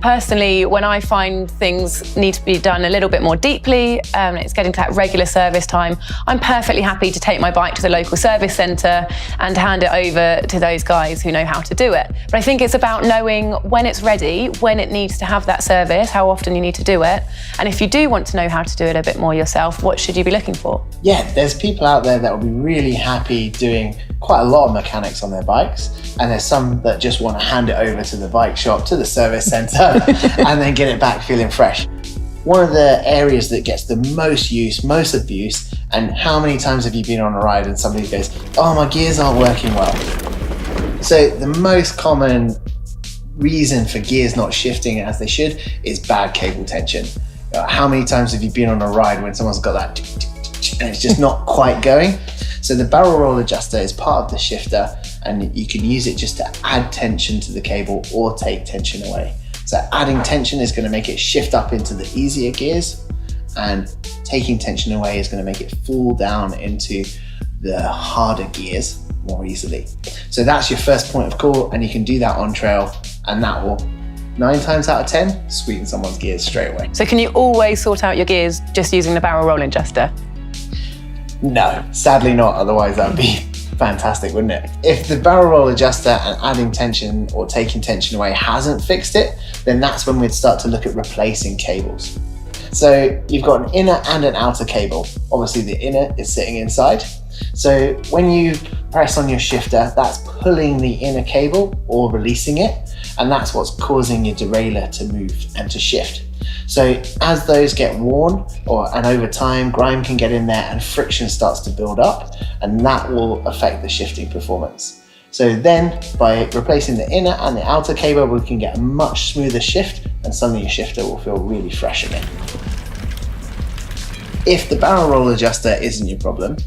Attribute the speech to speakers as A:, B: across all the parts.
A: personally, when I find things need to be done a little bit more deeply, it's getting to that regular service time, I'm perfectly happy to take my bike to the local service centre and hand it over to those guys who know how to do it. But I think it's about knowing when it's ready, when it needs to have that service, how often you need to do it. And if you do want to know how to do it a bit more yourself, what should you be looking for?
B: Yeah, there's people out there that will be really happy doing quite a lot of mechanics on their bikes, and there's some that just want to hand it over to the bike shop, to the service centre, and then get it back feeling fresh. One of the areas that gets the most use, most abuse, and how many times have you been on a ride and somebody goes, oh, my gears aren't working well. So the most common reason for gears not shifting as they should is bad cable tension. How many times have you been on a ride when someone's got that and it's just not quite going? So the barrel roll adjuster is part of the shifter, and you can use it just to add tension to the cable or take tension away. So adding tension is going to make it shift up into the easier gears, and taking tension away is going to make it fall down into the harder gears more easily. So that's your first point of call, and you can do that on trail, and that will 9 times out of 10 sweeten someone's gears straight away.
A: So can you always sort out your gears just using the barrel roll adjuster?
B: No, sadly not, otherwise that'd be fantastic, wouldn't it? If the barrel roll adjuster and adding tension or taking tension away hasn't fixed it, then that's when we'd start to look at replacing cables. So you've got an inner and an outer cable. Obviously the inner is sitting inside. So when you press on your shifter, that's pulling the inner cable or releasing it, and that's what's causing your derailleur to move and to shift. So as those get worn, and over time, grime can get in there and friction starts to build up, and that will affect the shifting performance. So then by replacing the inner and the outer cable, we can get a much smoother shift, and suddenly your shifter will feel really fresh again. If the barrel roll adjuster isn't your problem,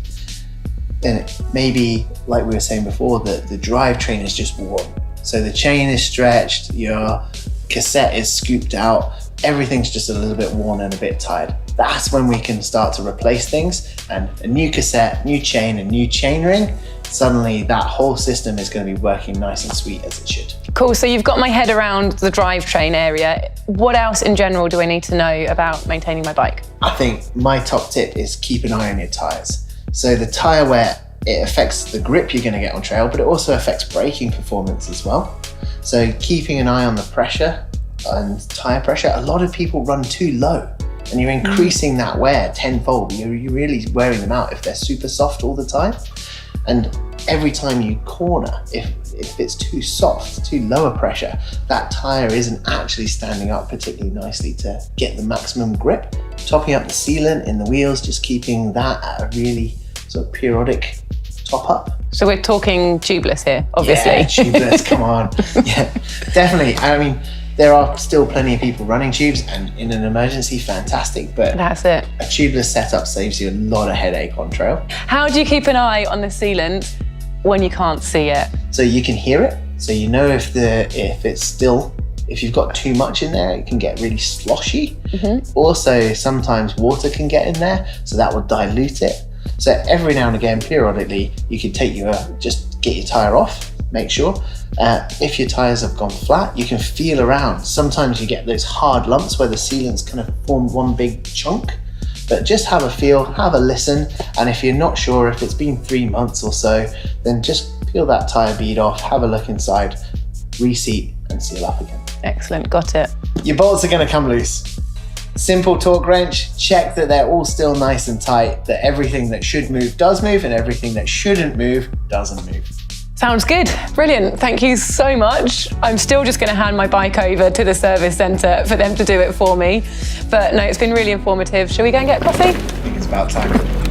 B: then maybe, like we were saying before, the drivetrain is just worn. So the chain is stretched, your cassette is scooped out, everything's just a little bit worn and a bit tired. That's when we can start to replace things, and a new cassette, new chain, and new chainring, suddenly that whole system is going to be working nice and sweet as it should.
A: Cool, so you've got my head around the drivetrain area. What else in general do I need to know about maintaining my bike?
B: I think my top tip is keep an eye on your tyres. So the tyre wear, it affects the grip you're going to get on trail, but it also affects braking performance as well. So keeping an eye on the pressure and tyre pressure. A lot of people run too low, and you're increasing that wear tenfold. You're really wearing them out if they're super soft all the time. And every time you corner, if it's too soft, too lower pressure, that tyre isn't actually standing up particularly nicely to get the maximum grip. Topping up the sealant in the wheels, just keeping that at a really sort of periodic top up.
A: So we're talking tubeless here, obviously.
B: Yeah, tubeless, come on. Yeah, definitely. I mean, there are still plenty of people running tubes, and in an emergency, fantastic, but
A: that's it.
B: A tubeless setup saves you a lot of headache on trail.
A: How do you keep an eye on the sealant when you can't see it?
B: So you can hear it, so you know if it's still. If you've got too much in there, it can get really sloshy. Also, sometimes water can get in there, so that will dilute it. So every now and again, periodically, you can just get your tyre off, make sure. If your tyres have gone flat, you can feel around. Sometimes you get those hard lumps where the sealant's kind of formed one big chunk, but just have a feel, have a listen. And if you're not sure, if it's been 3 months or so, then just peel that tyre bead off, have a look inside, reseat and seal up again.
A: Excellent, got it.
B: Your bolts are going to come loose. Simple torque wrench, check that they're all still nice and tight, that everything that should move does move, and everything that shouldn't move doesn't move.
A: Sounds good, brilliant. Thank you so much. I'm still just going to hand my bike over to the service centre for them to do it for me. But no, it's been really informative. Shall we go and get coffee?
B: I think it's about time.